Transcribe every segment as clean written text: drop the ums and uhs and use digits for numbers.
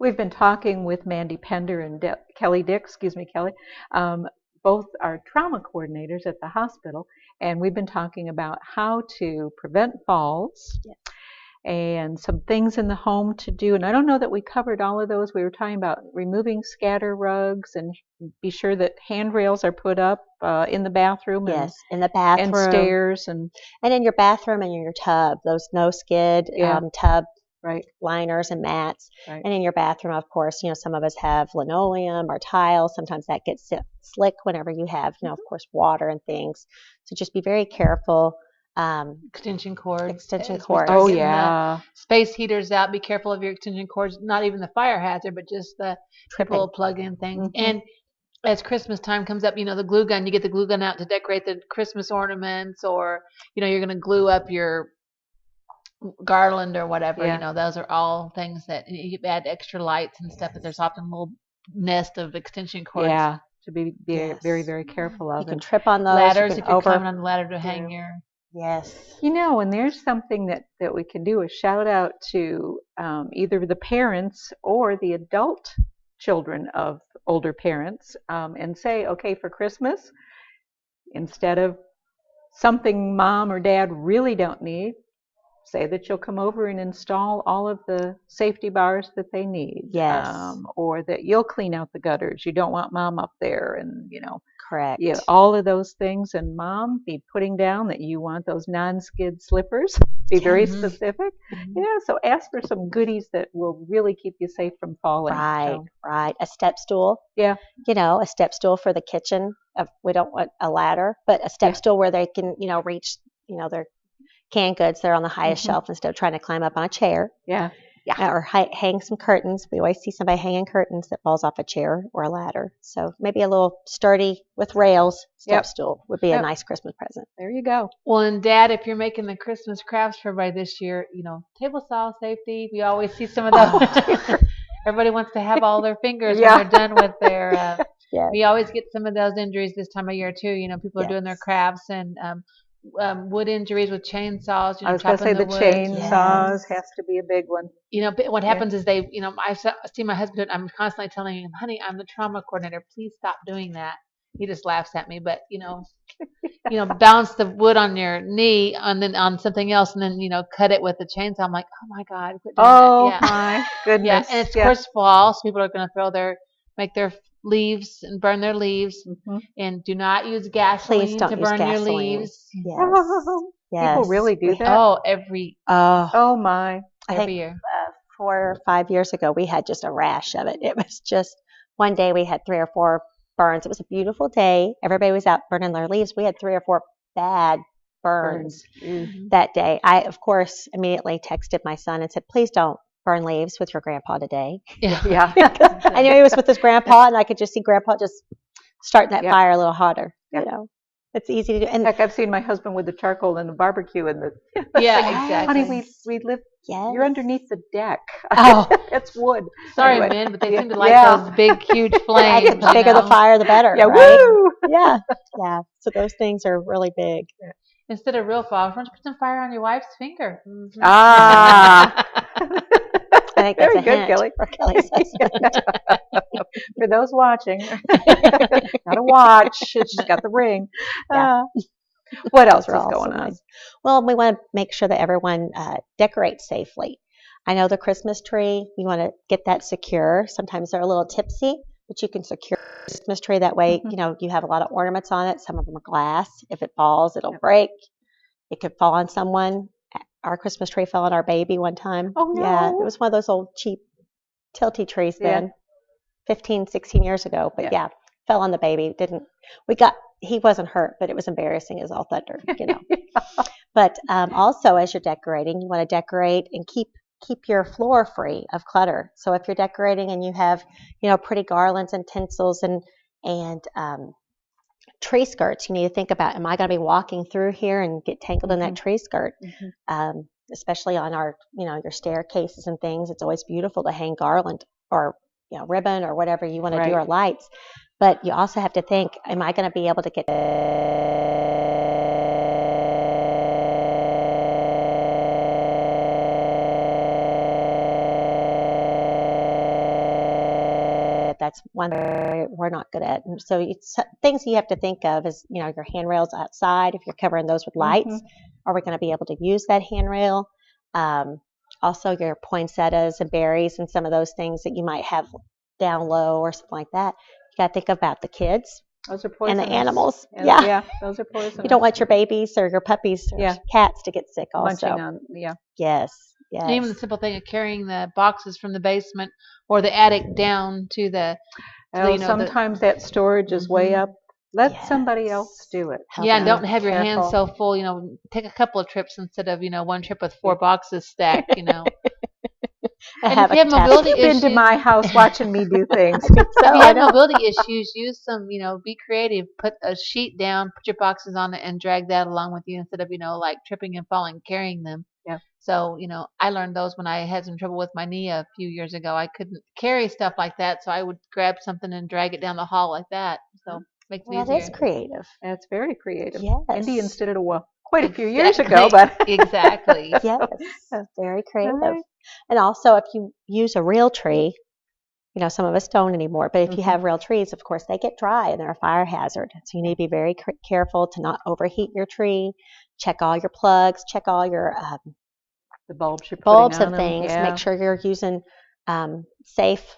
we've been talking with Mandy Pender and Kelly Dick, Kelly. Both are trauma coordinators at the hospital, and we've been talking about how to prevent falls. Yeah. And some things in the home to do. And I don't know that we covered all of those. We were talking about removing scatter rugs and be sure that handrails are put up in the bathroom. Yes, in the bathroom. And stairs. And in your bathroom and in your tub, those no-skid tub liners and mats. Right. And in your bathroom, of course, some of us have linoleum or tiles. Sometimes that gets slick whenever you have, of course, water and things. So just be very careful. Extension cords. Oh, yeah. Space heaters out. Be careful of your extension cords. Not even the fire hazard, but just the triple plug-in things. Mm-hmm. And as Christmas time comes up, the glue gun, you get the glue gun out to decorate the Christmas ornaments, or, you're going to glue up your garland or whatever. Yeah. Those are all things that you add extra lights and stuff, that there's often a little nest of extension cords. Yeah. To be very, very careful of. You can trip on those. Ladders, if you're climbing on the ladder to hang your... Yes. And there's something that we can do, a shout out to either the parents or the adult children of older parents, and say, okay, for Christmas, instead of something mom or dad really don't need, say that you'll come over and install all of the safety bars that they need. Yes. Or that you'll clean out the gutters. You don't want mom up there, and Correct. Yeah, all of those things. And mom, be putting down that you want those non-skid slippers. Be very specific. Mm-hmm. Yeah, so ask for some goodies that will really keep you safe from falling. Right. A step stool. Yeah. A step stool for the kitchen. We don't want a ladder, but a step stool where they can, reach, their canned goods. They're on the highest shelf instead of trying to climb up on a chair. Yeah. Or hang some curtains. We always see somebody hanging curtains that falls off a chair or a ladder. So maybe a little sturdy with rails step stool would be a nice Christmas present. There you go. Well, and Dad, if you're making the Christmas crafts for everybody this year, table saw safety. We always see some of those. Everybody wants to have all their fingers when they're done with their. We always get some of those injuries this time of year too. People are doing their crafts, and wood injuries with chainsaws. I was going to say the chainsaws has to be a big one. But what happens is I see my husband do it. I'm constantly telling him, honey, I'm the trauma coordinator. Please stop doing that. He just laughs at me. But, bounce the wood on your knee and then on something else, and then, cut it with the chainsaw. I'm like, oh my God. Quit doing that. My goodness. Yeah. And it's, of course, fall. So people are going to make their leaves and burn their leaves, and do not use gasoline to burn your leaves. Yes. People really do that. Oh, every year. 4 or 5 years ago, we had just a rash of it. It was just one day we had 3 or 4 burns. It was a beautiful day. Everybody was out burning their leaves. We had 3 or 4 bad burns that day. I, of course, immediately texted my son and said, please don't burn leaves with your grandpa today. Yeah. I knew he was with his grandpa, and I could just see grandpa just starting that fire a little hotter. It's easy to do. In fact, I've seen my husband with the charcoal and the barbecue and the exactly. Honey, we live. You're underneath the deck. Oh, it's wood. Sorry, men, but they seem to like those big, huge flames. The bigger the fire, the better. Yeah, right? woo! Yeah. So those things are really big. Instead of real fire, why don't you put some fire on your wife's finger? Mm-hmm. Ah. I think that's very good, Kelly. For Kelly's husband. For those watching, not a watch. She's got the ring. What else is going on? Well, we want to make sure that everyone decorates safely. I know the Christmas tree, you want to get that secure. Sometimes they're a little tipsy, but you can secure the Christmas tree. That way, you have a lot of ornaments on it. Some of them are glass. If it falls, it'll break. It could fall on someone. Our Christmas tree fell on our baby one time. Oh, no. Yeah, it was one of those old cheap tilty trees then, 15, 16 years ago. But fell on the baby. He wasn't hurt, but it was embarrassing as all thunder, But also, as you're decorating, you want to decorate and keep your floor free of clutter. So if you're decorating and you have, pretty garlands and tinsels and tree skirts, you need to think about, am I going to be walking through here and get tangled in that tree skirt? Especially on our, your staircases and things. It's always beautiful to hang garland or, ribbon or whatever you want to do, or lights. But you also have to think, am I going to be able to get That's one thing we're not good at. And so things you have to think of is, your handrails outside, if you're covering those with lights, are we going to be able to use that handrail? Also your poinsettias and berries and some of those things that you might have down low or something like that. You got to think about the kids. Those are poisonous. And the animals. Yeah, those are poisonous. You don't want your babies or your puppies or cats to get sick also. Munching on, Yes. And even the simple thing of carrying the boxes from the basement or the attic down to the sometimes that storage is way up. Let somebody else do it. And don't have your hands so full. Take a couple of trips instead of one trip with 4 boxes stacked. And if you have mobility issues, into my house watching me do things. If you have mobility issues, use some, be creative. Put a sheet down, put your boxes on it, and drag that along with you instead of, like tripping and falling, carrying them. Yeah. So, I learned those when I had some trouble with my knee a few years ago. I couldn't carry stuff like that, so I would grab something and drag it down the hall like that. So it makes it easier. That is creative. That's very creative. Yes. Mandy instead of quite a few years ago, but exactly. Yes, very creative. And also, if you use a real tree, some of us don't anymore, but if you have real trees, of course, they get dry and they're a fire hazard. So you need to be very careful to not overheat your tree. Check all your plugs. Check all your the bulbs you're putting bulbs on of things. Them. Yeah. Make sure you're using safe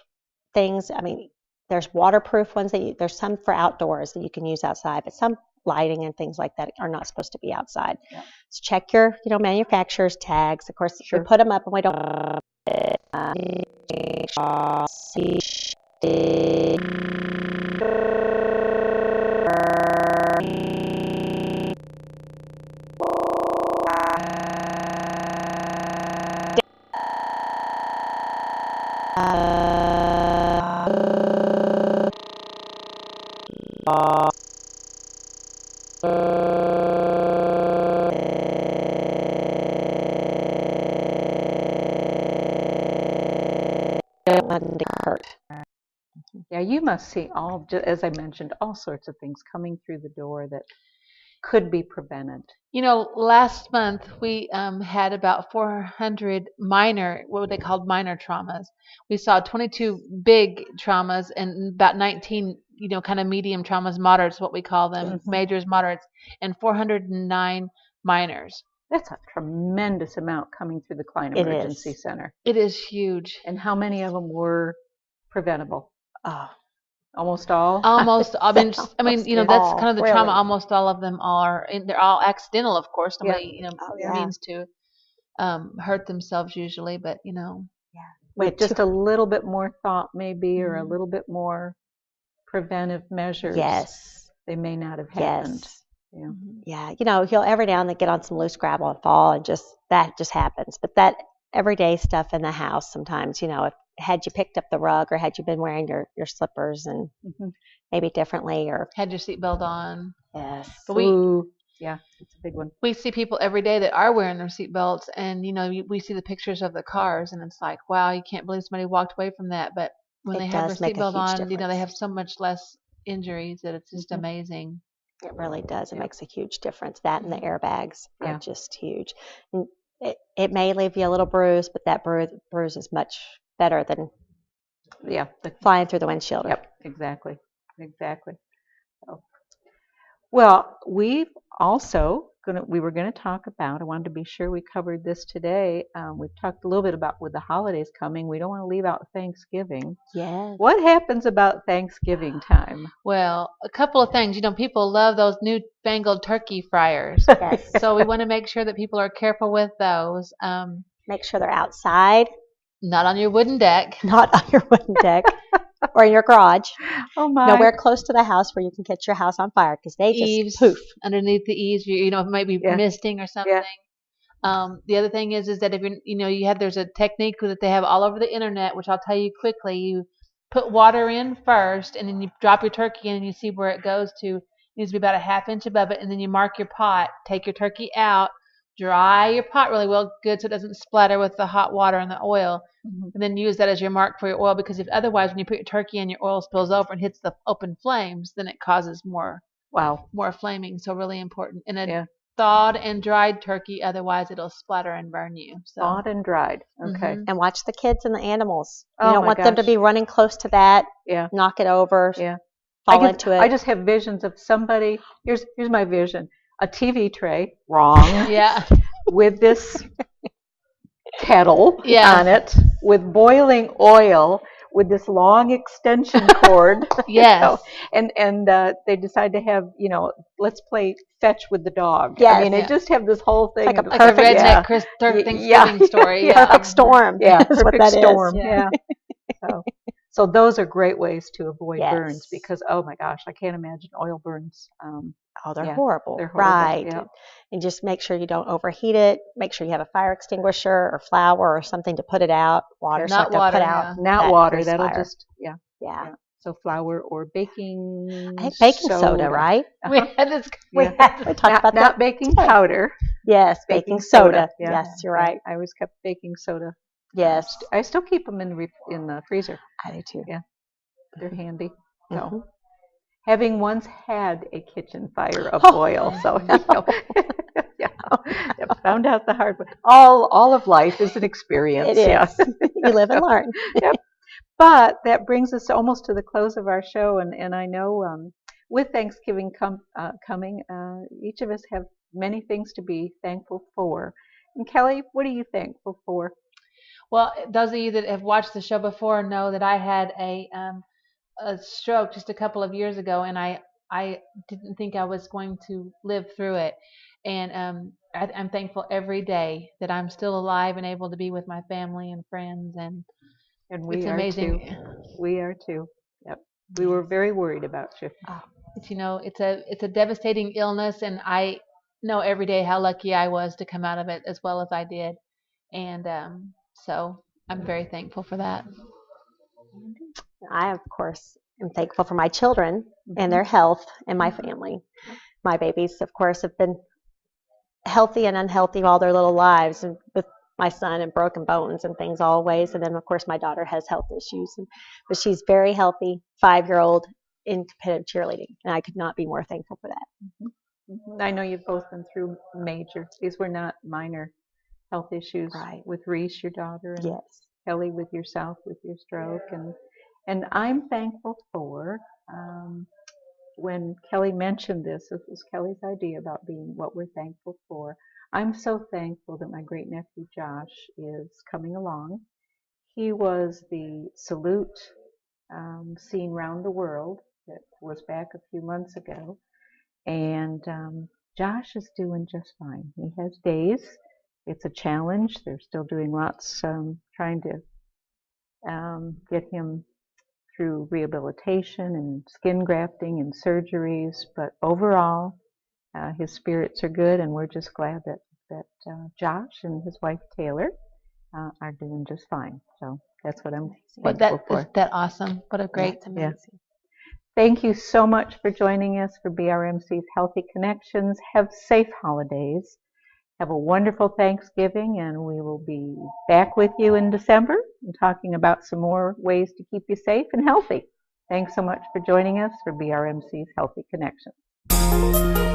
things. I mean, there's waterproof ones there's some for outdoors that you can use outside, but some lighting and things like that are not supposed to be outside. Yeah. So check your, manufacturer's tags. Of course, we put them up and we don't. Hurt. Yeah, you must see as I mentioned, all sorts of things coming through the door that could be prevented. Last month we had about 400 what they called minor traumas. We saw 22 big traumas and about 19, kind of medium traumas, moderates, what we call them, majors, moderates, and 409 minors. That's a tremendous amount coming through the Klein Emergency Center. It is huge. And how many of them were preventable? Almost all. Almost. I mean, that's kind of the trauma. Almost all of them are. And they're all accidental, of course. Nobody, means to hurt themselves usually, but with just a little bit more thought, maybe, or a little bit more preventive measures. Yes, they may not have happened. Yes. Yeah. You'll every now and then get on some loose gravel and fall, and that just happens. But that everyday stuff in the house, sometimes, if had you picked up the rug or had you been wearing your slippers and maybe differently, or had your seatbelt on. Yes. But it's a big one. We see people every day that are wearing their seatbelts, and we see the pictures of the cars, and it's like, wow, you can't believe somebody walked away from that. But when they have their seatbelt on, difference. They have so much less injuries that it's just amazing. It really does. It makes a huge difference. That and the airbags are just huge. And it may leave you a little bruise, but that bruise is much better than flying through the windshield. Yep, exactly. So, well, we were going to talk about, I wanted to be sure we covered this today. We've talked a little bit about with the holidays coming, we don't want to leave out Thanksgiving. Yes. What happens about Thanksgiving time? Well, a couple of things. People love those newfangled turkey fryers. Yes. So we want to make sure that people are careful with those. Make sure they're outside. Not on your wooden deck. Not on your wooden deck. Or in your garage. Oh my! Nowhere close to the house where you can catch your house on fire, because they just poof underneath the eaves. It might be misting or something. Yeah. The other thing is that if there's a technique that they have all over the internet, which I'll tell you quickly. You put water in first, and then you drop your turkey in, and you see where it goes to. It needs to be about a ½ inch above it, and then you mark your pot. Take your turkey out. Dry your pot really well, good, so it doesn't splatter with the hot water and the oil. And then use that as your mark for your oil, because if otherwise when you put your turkey in, your oil spills over and hits the open flames, then it causes more flaming. So really important. And then thawed and dried turkey, otherwise it'll splatter and burn you. So. Thawed and dried. Okay. Mhm. And watch the kids and the animals. You Oh don't my want them to gosh. be running close to that, Yeah. knock it over, Yeah. fall into it. I just have visions of somebody. Here's my vision: a TV tray, wrong, Yeah. with this kettle Yes. on it, with boiling oil, with this long extension cord. Yes. And they decide to have, let's play fetch with the dog. Yes. I mean, Yeah. they just have this whole thing. Like a of- Like a perfect- redneck Thanksgiving story. Yeah. Perfect storm. Yeah, is what perfect that storm. is. Yeah. So those are great ways to avoid Yes. burns, because oh my gosh, I can't imagine oil burns. Oh, they're Yeah, horrible. they're horrible, Right. yeah. And just make sure you don't overheat it. Make sure you have a fire extinguisher or flour or something to put it out. Water, Not something water, to put out. yeah. Not that water. grease That'll fire. just Yeah. yeah. So flour or baking. I think baking soda, right? We had this. We talked about not that baking today. powder. Yes, baking soda. Yeah. Yes, you're Yeah, right. I always kept baking soda. Yes, I still keep them in the freezer. I do too. Yeah. They're handy. So. Mhm. Having once had a kitchen fire of Oh. oil, so yeah, found out the hard way. All of life is an experience. It is. Yeah. You live and learn. Yep. But that brings us almost to the close of our show, and I know with Thanksgiving coming, each of us have many things to be thankful for. And Kelly, what are you thankful for? Well, those of you that have watched the show before know that I had a stroke just a couple of years ago, and I didn't think I was going to live through it. And I'm thankful every day that I'm still alive and able to be with my family and friends. And we it's are amazing. too. We are too. Yep. We were very worried about you. It's a devastating illness, and I know every day how lucky I was to come out of it as well as I did. And so I'm very thankful for that. I, of course, am thankful for my children and their health and my family. My babies, of course, have been healthy and unhealthy all their little lives, and with my son and broken bones and things always. And then, of course, my daughter has health issues, but she's very healthy, 5-year-old in competitive cheerleading, and I could not be more thankful for that. I know you've both been through major. These were not minor health issues. Right. With Reese, your daughter, and Yes. Kelly with yourself, with your stroke, and I'm thankful for when Kelly mentioned this was Kelly's idea about being what we're thankful for. I'm so thankful that my great nephew Josh is coming along. He was the salute seen round the world that was back a few months ago, and Josh is doing just fine. He has days. It's a challenge. They're still doing lots, trying to get him through rehabilitation and skin grafting and surgeries. But overall, his spirits are good, and we're just glad that Josh and his wife Taylor are doing just fine. So that's what I'm thankful for. Is that awesome? What a great. That's amazing. Yeah. Thank you so much for joining us for BRMC's Healthy Connections. Have safe holidays. Have a wonderful Thanksgiving, and we will be back with you in December and talking about some more ways to keep you safe and healthy. Thanks so much for joining us for BRMC's Healthy Connections.